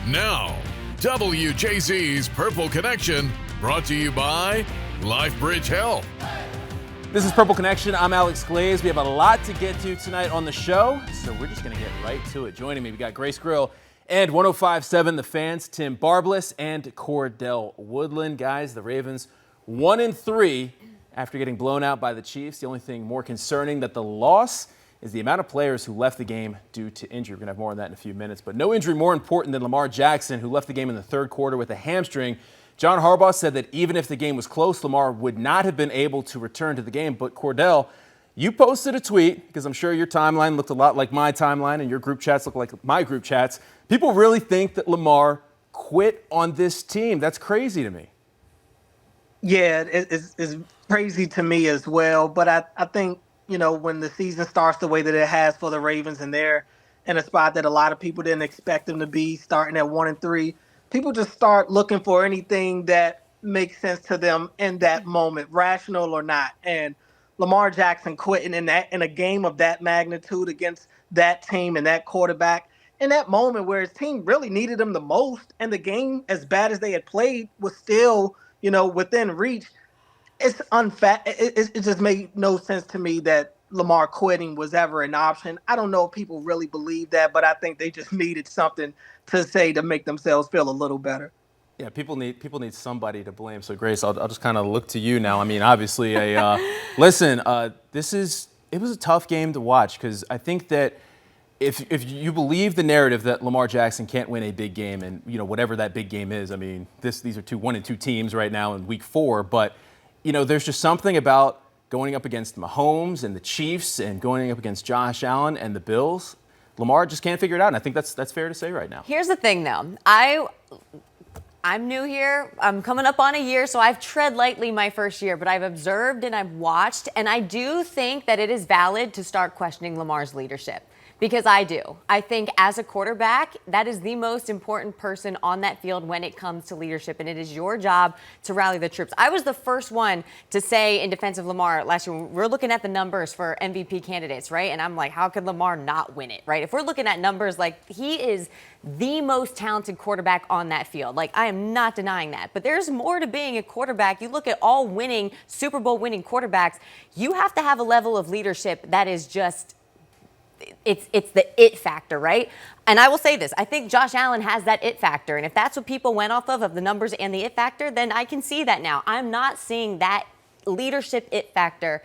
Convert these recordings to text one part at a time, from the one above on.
Now, WJZ's Purple Connection, brought to you by LifeBridge Health. This is Purple Connection. I'm Alex Glaze. We have a lot to get to tonight on the show, so we're just going to get right to it. Joining me, we got Grace Grill and 105.7 The Fans, Tim Barbalace and Cordell Woodland. Guys, the Ravens 1-3 after getting blown out by the Chiefs. The only thing more concerning than the loss is the amount of players who left the game due to injury. We're going to have more on that in a few minutes. But no injury more important than Lamar Jackson, who left the game in the third quarter with a hamstring. John Harbaugh said that even if the game was close, Lamar would not have been able to return to the game. But Cordell, you posted a tweet, because I'm sure your timeline looked a lot like my timeline and your group chats look like my group chats. People really think that Lamar quit on this team. That's crazy to me. Yeah, it's crazy to me as well. But I think, you know, when the season starts the way that it has for the Ravens and they're in a spot that a lot of people didn't expect them to be, starting at 1-3, people just start looking for anything that makes sense to them in that moment, rational or not. And Lamar Jackson quitting in a game of that magnitude against that team and that quarterback in that moment where his team really needed him the most, and the game, as bad as they had played, was still, you know, within reach. It's unfair. It just made no sense to me that Lamar quitting was ever an option. I don't know if people really believe that, but I think they just needed something to say to make themselves feel a little better. Yeah, people need somebody to blame. So Grace, I'll just kind of look to you now. I mean, obviously, listen, it was a tough game to watch, because I think that if you believe the narrative that Lamar Jackson can't win a big game, and you know whatever that big game is, I mean, these are 1-2 teams right now in Week 4, but you know, there's just something about going up against Mahomes and the Chiefs and going up against Josh Allen and the Bills. Lamar just can't figure it out, and I think that's fair to say right now. Here's the thing, though. I'm new here. I'm coming up on a year, so I've tread lightly my first year, but I've observed and I've watched, and I do think that it is valid to start questioning Lamar's leadership. Because I do. I think as a quarterback, that is the most important person on that field when it comes to leadership, and it is your job to rally the troops. I was the first one to say in defense of Lamar last year, we're looking at the numbers for MVP candidates, right? And I'm like, how could Lamar not win it, right? If we're looking at numbers, like, he is the most talented quarterback on that field. Like, I am not denying that. But there's more to being a quarterback. You look at all winning, Super Bowl winning quarterbacks, you have to have a level of leadership that is just, it's the it factor, right? And I will say this, I think Josh Allen has that it factor. And if that's what people went off of the numbers and the it factor, then I can see that now. I'm not seeing that leadership it factor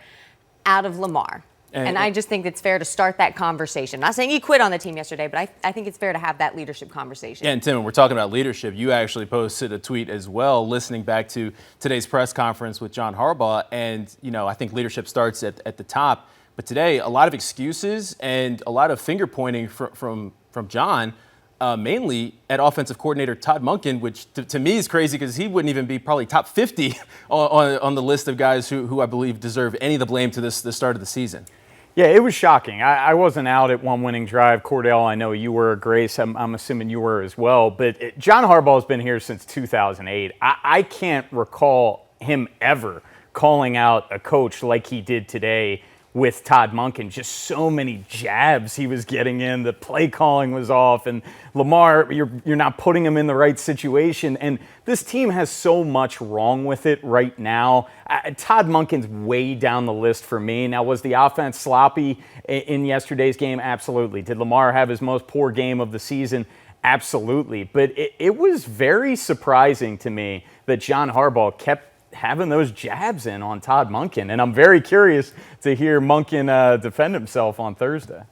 out of Lamar. And I just think it's fair to start that conversation. Not saying he quit on the team yesterday, but I think it's fair to have that leadership conversation. Yeah, and Tim, when we're talking about leadership, you actually posted a tweet as well, listening back to today's press conference with John Harbaugh. And, you know, I think leadership starts at the top. But today, a lot of excuses and a lot of finger pointing from John, mainly at offensive coordinator Todd Monken, which to me is crazy, because he wouldn't even be probably top 50 on the list of guys who I believe deserve any of the blame to the start of the season. Yeah, it was shocking. I wasn't out at one winning drive. Cordell, I know you were. Grace, I'm assuming you were as well. But John Harbaugh's been here since 2008. I can't recall him ever calling out a coach like he did today with Todd Monken. Just so many jabs he was getting in. The play calling was off. And Lamar, you're not putting him in the right situation. And this team has so much wrong with it right now. Todd Monken's way down the list for me. Now, was the offense sloppy in yesterday's game? Absolutely. Did Lamar have his most poor game of the season? Absolutely. But it was very surprising to me that John Harbaugh kept having those jabs in on Todd Monken. And I'm very curious to hear Monken defend himself on Thursday.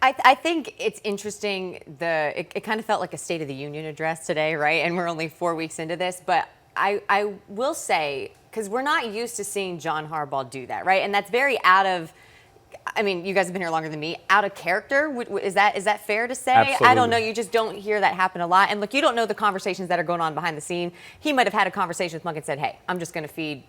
I think it's interesting. It kind of felt like a State of the Union address today, right? And we're only 4 weeks into this. But I will say, because we're not used to seeing John Harbaugh do that, right? And that's very out of, I mean, you guys have been here longer than me, out of character. Is that fair to say? Absolutely. I don't know. You just don't hear that happen a lot. And look, you don't know the conversations that are going on behind the scene. He might have had a conversation with Monk and said, hey, I'm just going to feed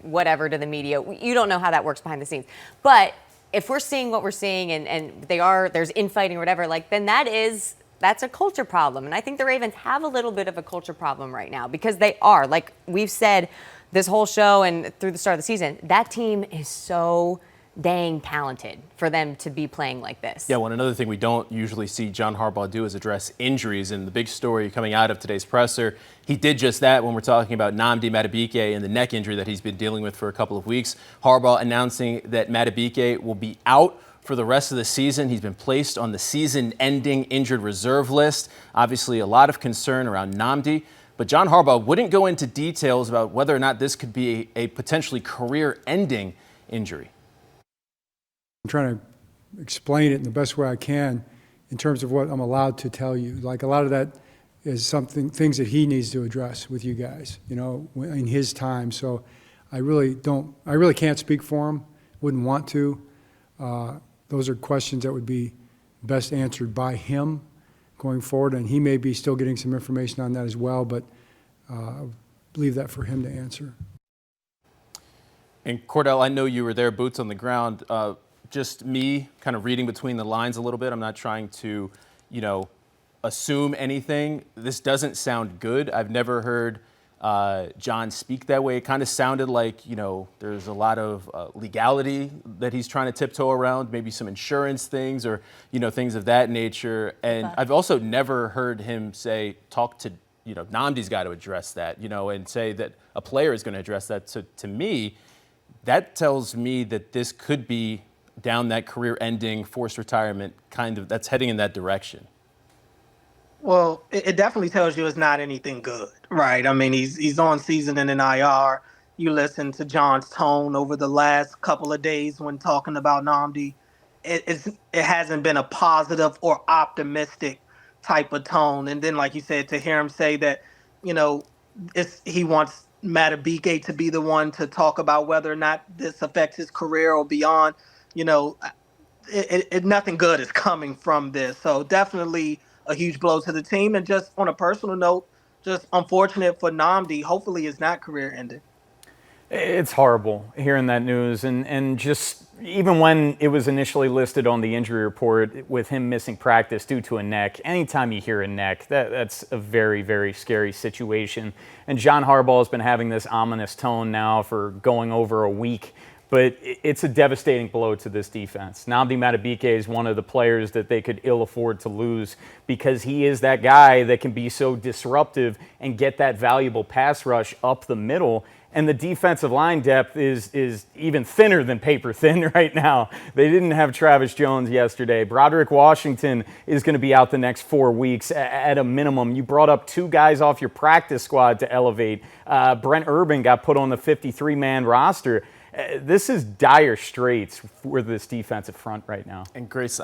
whatever to the media. You don't know how that works behind the scenes. But if we're seeing what we're seeing and there's infighting or whatever, like, then that's a culture problem. And I think the Ravens have a little bit of a culture problem right now, because they are, like we've said this whole show and through the start of the season, that team is so dang talented for them to be playing like this. Yeah, well, another thing we don't usually see John Harbaugh do is address injuries. And the big story coming out of today's presser, he did just that when we're talking about Nnamdi Madubuike and the neck injury that he's been dealing with for a couple of weeks. Harbaugh announcing that Madubuike will be out for the rest of the season. He's been placed on the season-ending injured reserve list. Obviously, a lot of concern around Nnamdi. But John Harbaugh wouldn't go into details about whether or not this could be a potentially career-ending injury. I'm trying to explain it in the best way I can in terms of what I'm allowed to tell you. Like, a lot of that is things that he needs to address with you guys, you know, in his time. So I really can't speak for him, wouldn't want to. Those are questions that would be best answered by him going forward, and he may be still getting some information on that as well, but I'll leave that for him to answer. And Cordell, I know you were there, boots on the ground. Just me kind of reading between the lines a little bit. I'm not trying to, assume anything. This doesn't sound good. I've never heard John speak that way. It kind of sounded like, there's a lot of legality that he's trying to tiptoe around, maybe some insurance things or, things of that nature. And I've also never heard him talk to, Nnamdi's got to address that, and say that a player is going to address that. So to me, that tells me that this could be down that career-ending, forced retirement that's heading in that direction. Well, it definitely tells you it's not anything good, right? I mean, he's on season in an IR. You listen to John's tone over the last couple of days when talking about Nnamdi. It hasn't been a positive or optimistic type of tone. And then, like you said, to hear him say that, he wants Madubuike to be the one to talk about whether or not this affects his career or beyond. Nothing good is coming from this. So definitely a huge blow to the team. And just on a personal note, just unfortunate for Nnamdi. Hopefully it's not career ending. It's horrible hearing that news. And just even when it was initially listed on the injury report with him missing practice due to a neck, anytime you hear a neck, that's a very, very scary situation. And John Harbaugh has been having this ominous tone now for going over a week. But it's a devastating blow to this defense. Nnamdi Madubuike is one of the players that they could ill afford to lose because he is that guy that can be so disruptive and get that valuable pass rush up the middle. And the defensive line depth is even thinner than paper thin right now. They didn't have Travis Jones yesterday. Broderick Washington is going to be out the next 4 weeks at a minimum. You brought up 2 guys off your practice squad to elevate. Brent Urban got put on the 53-man roster. This is dire straits for this defensive front right now. And Grace,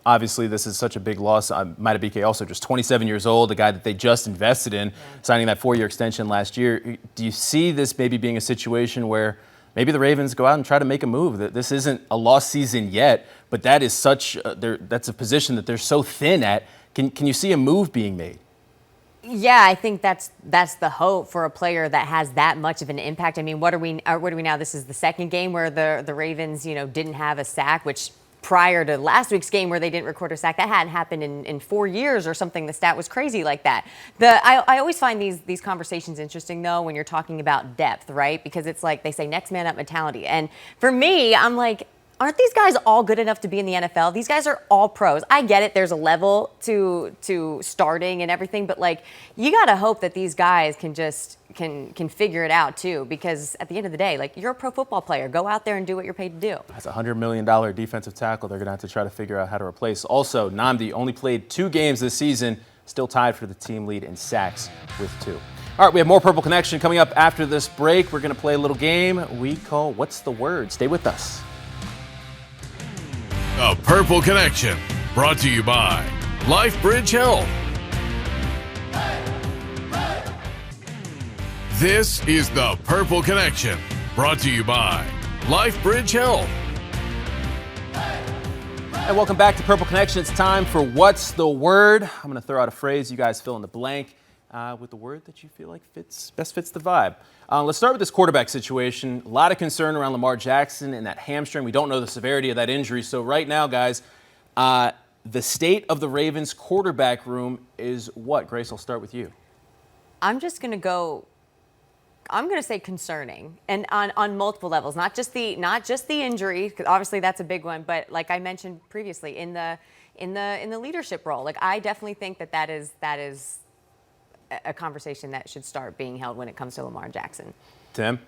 obviously this is such a big loss. Madubuike also just 27 years old, a guy that they just invested in, signing that 4-year extension last year. Do you see this maybe being a situation where maybe the Ravens go out and try to make a move? That this isn't a lost season yet, but that is that's a position that they're so thin at. Can you see a move being made? Yeah, I think that's the hope for a player that has that much of an impact. I mean, what are we now? This is the second game where the Ravens, didn't have a sack, which prior to last week's game where they didn't record a sack, that hadn't happened in 4 years or something. The stat was crazy like that. I always find these conversations interesting, though, when you're talking about depth, right? Because it's like they say next man up mentality. And for me, I'm like, aren't these guys all good enough to be in the NFL? These guys are all pros. I get it. There's a level to starting and everything, but you got to hope that these guys can figure it out too, because at the end of the day, you're a pro football player. Go out there and do what you're paid to do. That's a $100 million defensive tackle they're going to have to try to figure out how to replace. Also, Nnamdi only played 2 games this season, still tied for the team lead in sacks with 2. All right, we have more Purple Connection coming up after this break. We're going to play a little game we call What's the Word? Stay with us. The Purple Connection, brought to you by LifeBridge Health. This is the Purple Connection, brought to you by LifeBridge Health. And welcome back to Purple Connection. It's time for What's the Word? I'm going to throw out a phrase. You guys fill in the blank with the word that you feel like best fits the vibe. Let's start with this quarterback situation. A lot of concern around Lamar Jackson and that hamstring. We don't know the severity of that injury. So right now, guys, the state of the Ravens quarterback room is what? Grace, I'll start with you. I'm just going to go I'm going to say concerning, and on multiple levels, not just the injury, because obviously that's a big one, but like I mentioned previously, in the leadership role, like I definitely think that is a conversation that should start being held when it comes to Lamar Jackson. Tim?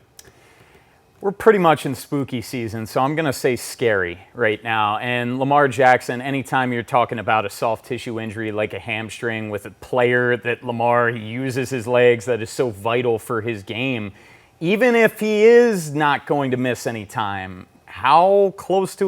We're pretty much in spooky season, so I'm going to say scary right now. And Lamar Jackson, anytime you're talking about a soft tissue injury like a hamstring with a player that Lamar, he uses his legs, that is so vital for his game, even if he is not going to miss any time, how close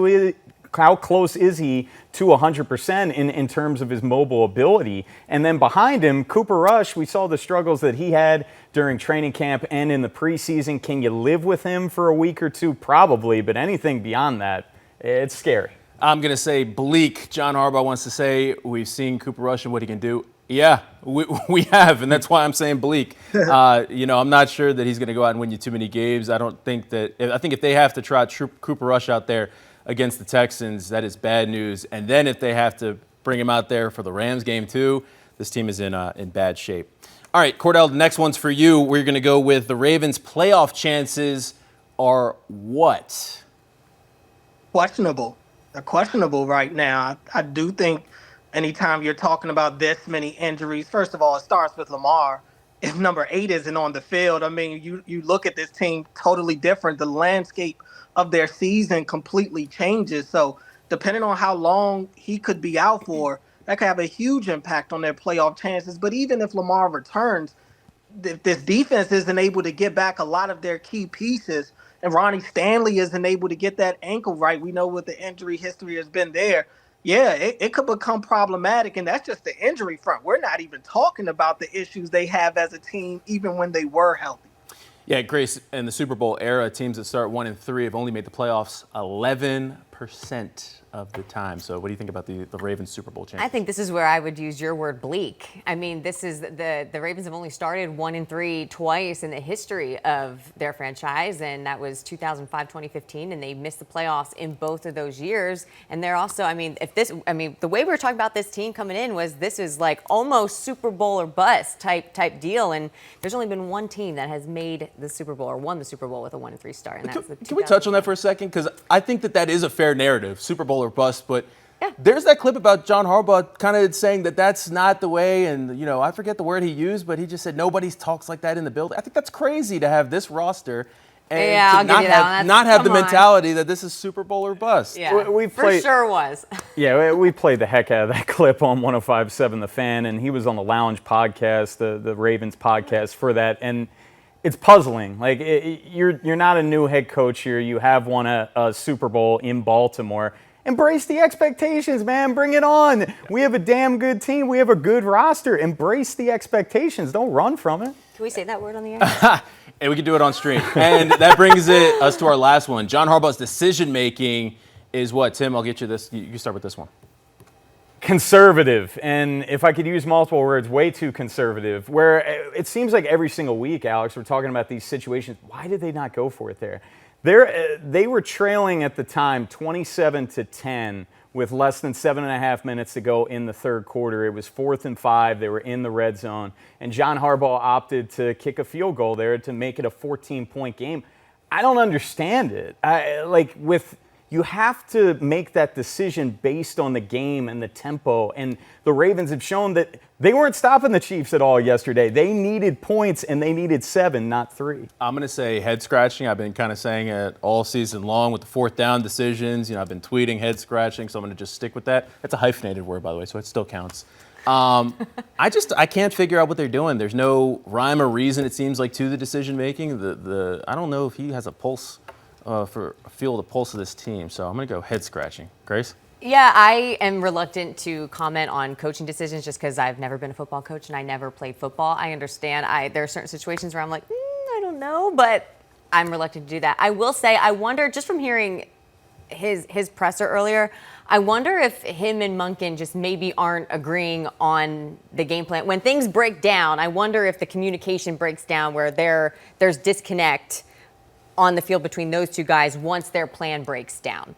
is he to 100% in terms of his mobile ability? And then behind him, Cooper Rush, we saw the struggles that he had during training camp and in the preseason. Can you live with him for a week or two? Probably, but anything beyond that, it's scary. I'm going to say bleak. John Harbaugh wants to say we've seen Cooper Rush and what he can do. Yeah, we have, and that's why I'm saying bleak. I'm not sure that he's going to go out and win you too many games. I think if they have to trot Cooper Rush out there against the Texans, that is bad news. And then if they have to bring him out there for the Rams game too, this team is in bad shape. All right, Cordell, the next one's for you. We're going to go with the Ravens' playoff chances are what? Questionable. They're questionable right now. I do think anytime you're talking about this many injuries, first of all, it starts with Lamar. If number 8 isn't on the field, I mean, you look at this team totally different. The landscape of their season completely changes. So depending on how long he could be out for, that could have a huge impact on their playoff chances. But even if Lamar returns, if this defense isn't able to get back a lot of their key pieces, and Ronnie Stanley isn't able to get that ankle right, we know what the injury history has been there. Yeah, it could become problematic, and that's just the injury front. We're not even talking about the issues they have as a team, even when they were healthy. Yeah, Grace, in the Super Bowl era, teams that start 1-3 have only made the playoffs 11% of the time. So what do you think about the Ravens Super Bowl chances? I think this is where I would use your word bleak. I mean, this is the Ravens have only started 1-3 twice in the history of their franchise, and that was 2005, 2015, and they missed the playoffs in both of those years. And they're also, the way we were talking about this team coming in was this is like almost Super Bowl or bust type deal, and there's only been one team that has made the Super Bowl or won the Super Bowl with a 1-3 start, and that's the Can we touch on that for a second? Because I think that is a fair narrative, Super Bowl or bust, but yeah. There's that clip about John Harbaugh kind of saying that that's not the way, and I forget the word he used, but he just said nobody talks like that in the building. I think that's crazy to have this roster and to not have the mentality that this is Super Bowl or bust. Yeah, for sure was. Yeah, we played the heck out of that clip on 105.7 The Fan, and he was on the Lounge podcast, the Ravens podcast for that, and it's puzzling. Like you're not a new head coach here. You have won a Super Bowl in Baltimore. Embrace the expectations, man. Bring it on. We have a damn good team. We have a good roster. Embrace the expectations. Don't run from it. Can we say that word on the air? And we can do it on stream. And that brings us to our last one. John Harbaugh's decision-making is what? Tim, I'll get you this. You start with this one. Conservative. And if I could use multiple words, way too conservative. Where it seems like every single week, Alex, we're talking about these situations. Why did they not go for it there? They were trailing at the time 27-10 with less than 7.5 minutes to go in the third quarter. It was 4th and 5. They were in the red zone. And John Harbaugh opted to kick a field goal there to make it a 14-point game. I don't understand it. You have to make that decision based on the game and the tempo. And the Ravens have shown that they weren't stopping the Chiefs at all yesterday. They needed points, and they needed 7, not 3. I'm going to say head scratching. I've been kind of saying it all season long with the 4th down decisions. I've been tweeting head scratching, so I'm going to just stick with that. That's a hyphenated word, by the way, so it still counts. I can't figure out what they're doing. There's no rhyme or reason, it seems like, to the decision making. I don't know if he has a pulse. Feel the pulse of this team. So I'm going to go head scratching. Grace? Yeah, I am reluctant to comment on coaching decisions just because I've never been a football coach and I never played football. I understand. There are certain situations where I'm like, I don't know, but I'm reluctant to do that. I will say, I wonder, just from hearing his presser earlier, I wonder if him and Monken just maybe aren't agreeing on the game plan. When things break down, I wonder if the communication breaks down where there's disconnect on the field between those two guys once their plan breaks down.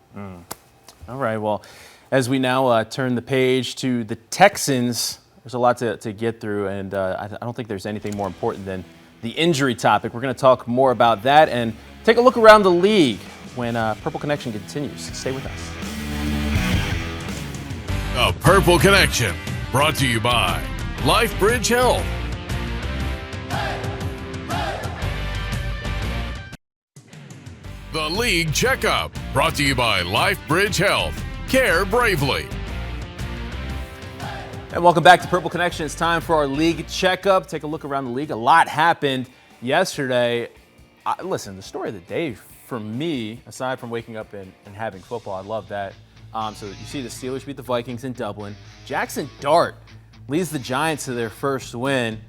All right, well, as we now turn the page to the Texans, there's a lot to get through, and I don't think there's anything more important than the injury topic. We're going to talk more about that and take a look around the league when Purple Connection continues. Stay with us. The Purple Connection, brought to you by LifeBridge Health. The League Checkup, brought to you by LifeBridge Health. Care bravely. And welcome back to Purple Connection. It's time for our league checkup. Take a look around the league. A lot happened yesterday. Listen, the story of the day for me, aside from waking up and having football, I love that. So you see the Steelers beat the Vikings in Dublin. Jackson Dart leads the Giants to their first win.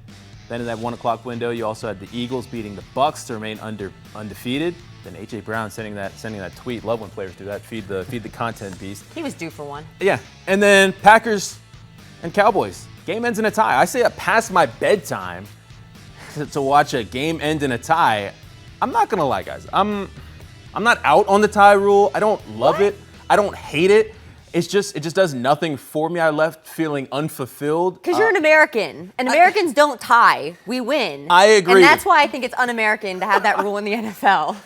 Then in that 1 o'clock window, you also had the Eagles beating the Bucks to remain undefeated. Then A.J. Brown sending that tweet. Love when players do that. Feed the content beast. He was due for one. Yeah. And then Packers and Cowboys. Game ends in a tie. I say it past my bedtime to watch a game end in a tie. I'm not gonna lie, guys. I'm not out on the tie rule. I don't love it. I don't hate it. It just does nothing for me. I left feeling unfulfilled. Because you're an American, and Americans don't tie. We win. I agree. And that's why I think it's un-American to have that rule in the NFL.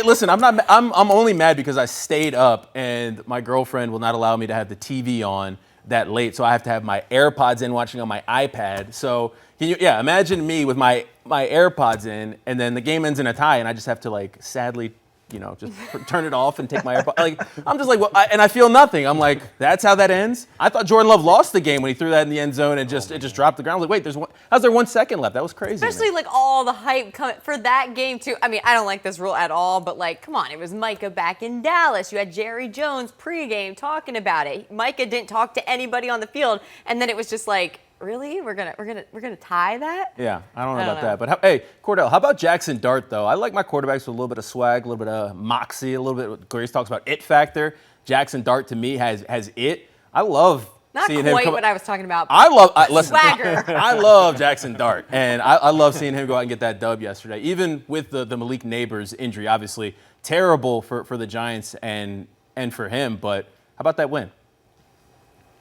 Listen. I'm only mad because I stayed up and my girlfriend will not allow me to have the TV on that late, so I have to have my AirPods in watching on my iPad. So imagine me with my AirPods in, and then the game ends in a tie, and I just have to sadly, just turn it off and take my AirPods. I'm just like, well, and I feel nothing. I'm like, that's how that ends. I thought Jordan Love lost the game when he threw that in the end zone and it just dropped the ground. I was like, wait, how's there 1 second left? That was crazy. Especially all the hype for that game too. I mean, I don't like this rule at all, but come on, it was Micah back in Dallas. You had Jerry Jones pregame talking about it. Micah didn't talk to anybody on the field, and then it was just really? We're gonna tie that? Yeah, I don't know about that. But hey, Cordell, how about Jackson Dart though? I like my quarterbacks with a little bit of swag, a little bit of moxie, a little bit. What Grace talks about it factor. Jackson Dart to me has it. I love seeing him. Not quite what I was talking about. Listen, swagger. I love Jackson Dart, and I love seeing him go out and get that dub yesterday. Even with the Malik Neighbors injury, obviously terrible for the Giants and for him. But how about that win?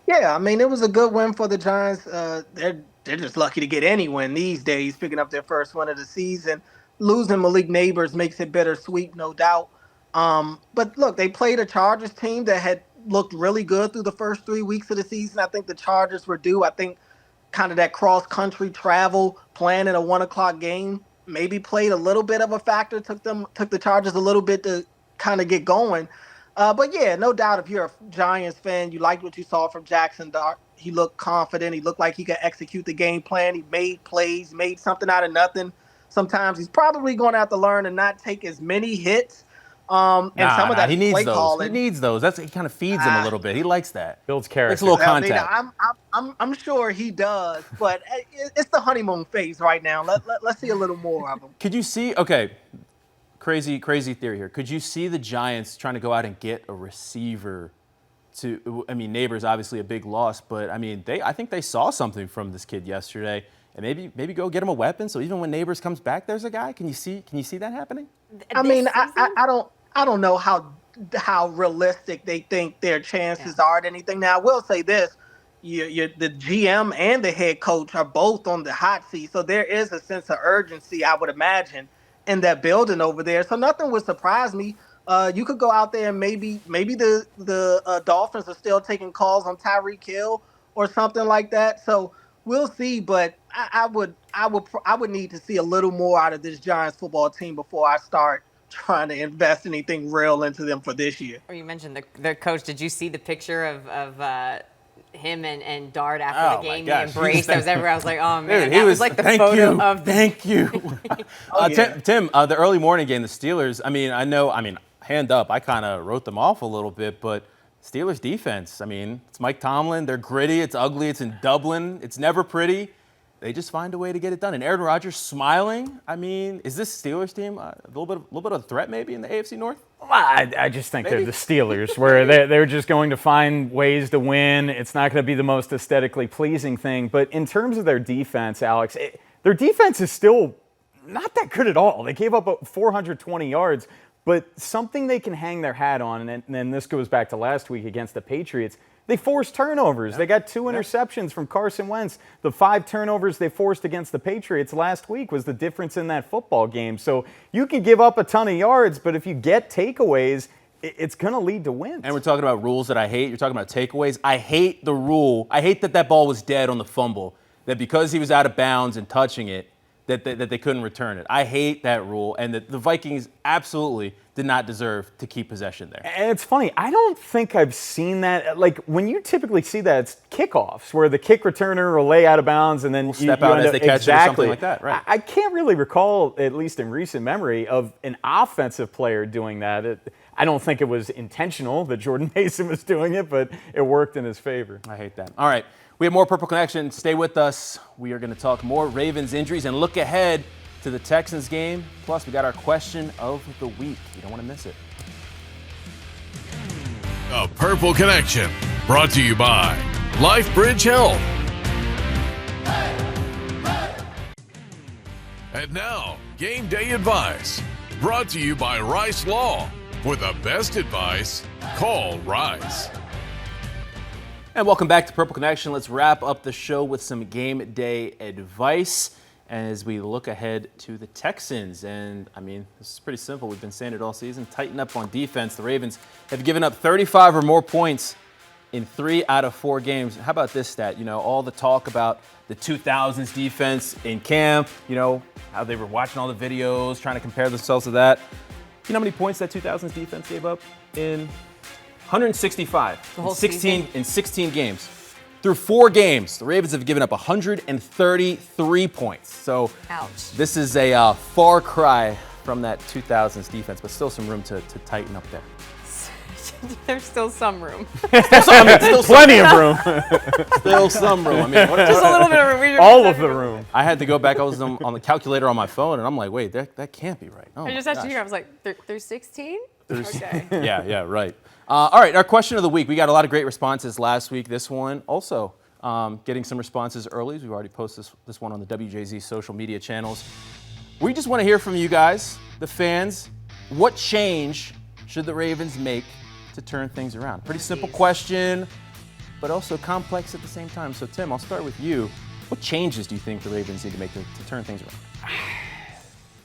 Yeah, I mean, it was a good win for the Giants. They're just lucky to get any win these days, picking up their first win of the season. Losing Malik Neighbors makes it bittersweet, no doubt. But look, they played a Chargers team that had looked really good through the first 3 weeks of the season. I think the Chargers were due. I think kind of that cross-country travel, playing in a 1 o'clock game, maybe played a little bit of a factor, took the Chargers a little bit to kind of get going. But yeah, no doubt if you're a Giants fan, you liked what you saw from Jackson Dart. He looked confident. He looked like he could execute the game plan. He made plays, made something out of nothing. Sometimes he's probably going to have to learn to not take as many hits. Some of that he needs play those. calling. He needs those. He kind of feeds him a little bit. He likes that. Builds character. It's a little I mean, contact. I'm sure he does, but it's the honeymoon phase right now. Let's see a little more of him. Could you see? Okay. Crazy theory here. Could you see the Giants trying to go out and get a receiver Neighbors obviously a big loss, but I think they saw something from this kid yesterday, and maybe go get him a weapon. So even when Neighbors comes back, there's a guy. Can you see that happening? I mean, I don't know how realistic they think their chances are at anything. Now, I will say this. The GM and the head coach are both on the hot seat, so there is a sense of urgency, I would imagine, in that building over there. So nothing would surprise me. You could go out there and maybe the Dolphins are still taking calls on Tyreek Hill or something like that. So we'll see. But I would need to see a little more out of this Giants football team before I start trying to invest anything real into them for this year. You mentioned the coach. Did you see the picture of him and Dart after the game? The embrace that was everywhere. I was like, oh man, dude, that was like the photo of the. Thank you. Tim, the early morning game, the Steelers. Hand up, I kind of wrote them off a little bit, but Steelers defense. It's Mike Tomlin. They're gritty. It's ugly. It's in Dublin. It's never pretty. They just find a way to get it done. And Aaron Rodgers smiling. Is this Steelers team a little bit of a threat maybe in the AFC North? Well, I just think they're the Steelers, where they're just going to find ways to win. It's not going to be the most aesthetically pleasing thing. But in terms of their defense, Alex, their defense is still not that good at all. They gave up 420 yards. But something they can hang their hat on, and then this goes back to last week against the Patriots, They forced turnovers. They got 2 interceptions from Carson Wentz. The 5 turnovers they forced against the Patriots last week was the difference in that football game. So you can give up a ton of yards, but if you get takeaways, it's going to lead to wins. And we're talking about rules that I hate. You're talking about takeaways. I hate the rule. I hate that ball was dead on the fumble, that because he was out of bounds and touching it, that they couldn't return it. I hate that rule, and that the Vikings absolutely did not deserve to keep possession there. And it's funny, I don't think I've seen that. Like, when you typically see that, it's kickoffs, where the kick returner will lay out of bounds and then step out as they catch it or something like that, right? I can't really recall, at least in recent memory, of an offensive player doing that. I don't think it was intentional that Jordan Mason was doing it, but it worked in his favor. I hate that. All right, we have more Purple Connection. Stay with us. We are going to talk more Ravens injuries and look ahead to the Texans game. Plus, we got our question of the week. You don't want to miss it. A Purple Connection, brought to you by LifeBridge Health. And now, Game Day Advice, brought to you by Rice Law. For the best advice, call Rice. And welcome back to Purple Connection. Let's wrap up the show with some game day advice as we look ahead to the Texans. And, I mean, this is pretty simple. We've been saying it all season. Tighten up on defense. The Ravens have given up 35 or more points in 3 out of 4 games. How about this stat? You know, all the talk about the 2000s defense in camp, you know, how they were watching all the videos, trying to compare themselves to that. You know how many points that 2000s defense gave up? In 165. The whole season? In 16 games. Through 4 games, the Ravens have given up 133 points. So ouch. This is a far cry from that 2000s defense, but still some room to tighten up there. There's still some room. Still plenty of room. Still some room. I mean, Just a little bit of room. All of the room. I had to go back. I was on the calculator on my phone, and I'm like, wait, that can't be right. Oh, I just my had to gosh. hear. I was like, there's 16? Okay. Yeah, right. All right, our question of the week. We got a lot of great responses last week. This one also getting some responses early. We've already posted this one on the WJZ social media channels. We just want to hear from you guys, the fans. What change should the Ravens make to turn things around? Pretty simple question, but also complex at the same time. So, Tim, I'll start with you. What changes do you think the Ravens need to make to turn things around?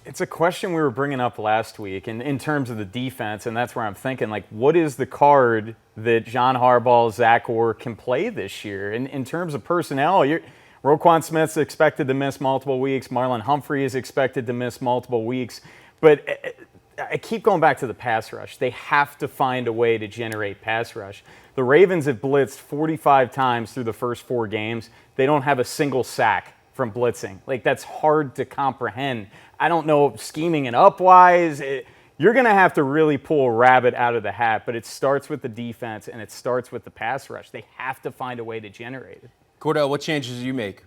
It's a question we were bringing up last week in terms of the defense, and that's where I'm thinking, like, what is the card that John Harbaugh, Zach Orr can play this year? In terms of personnel, Roquan Smith's expected to miss multiple weeks. Marlon Humphrey is expected to miss multiple weeks. But I keep going back to the pass rush. They have to find a way to generate pass rush. The Ravens have blitzed 45 times through the first 4 games. They don't have a single sack from blitzing. Like, that's hard to comprehend. I don't know, scheming it up-wise, you're going to have to really pull a rabbit out of the hat, but it starts with the defense and it starts with the pass rush. They have to find a way to generate it. Cordell, what changes do you make?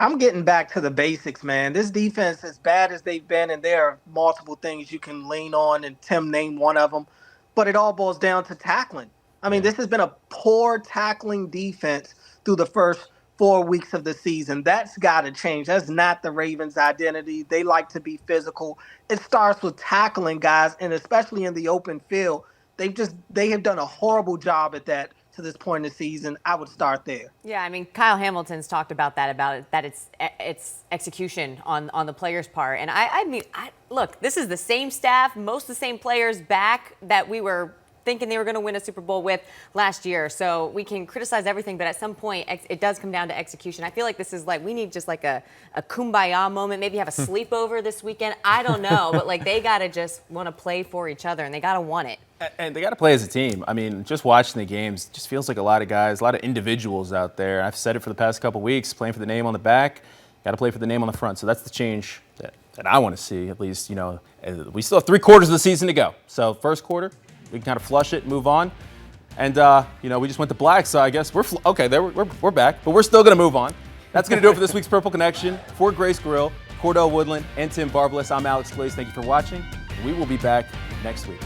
I'm getting back to the basics, man. This defense, as bad as they've been, and there are multiple things you can lean on, and Tim named one of them, but it all boils down to tackling. I mean, this has been a poor tackling defense through the first 4 weeks of the season. That's got to change. That's not the Ravens' identity. They like to be physical. It starts with tackling, guys, and especially in the open field. They have done a horrible job at that to this point in the season. I would start there. Yeah, I mean, Kyle Hamilton's talked about that it's execution on the players' part. And I mean, look, this is the same staff, most of the same players back that we were thinking they were going to win a Super Bowl with last year. So we can criticize everything, but at some point it does come down to execution. I feel like this is like, we need just like a kumbaya moment, maybe have a sleepover this weekend. I don't know, but like they got to just want to play for each other and they got to want it. And they got to play as a team. I mean, just watching the games, just feels like a lot of guys, a lot of individuals out there. I've said it for the past couple weeks, playing for the name on the back, got to play for the name on the front. So that's the change that I want to see, at least, you know. We still have 3 quarters of the season to go. So first quarter, we can kind of flush it, move on. And, you know, we just went to black, so I guess we're back. But we're still going to move on. That's going to do it for this week's Purple Connection. For Grace Grill, Cordell Woodland, and Tim Barbalace, I'm Alex Glaze. Thank you for watching. We will be back next week.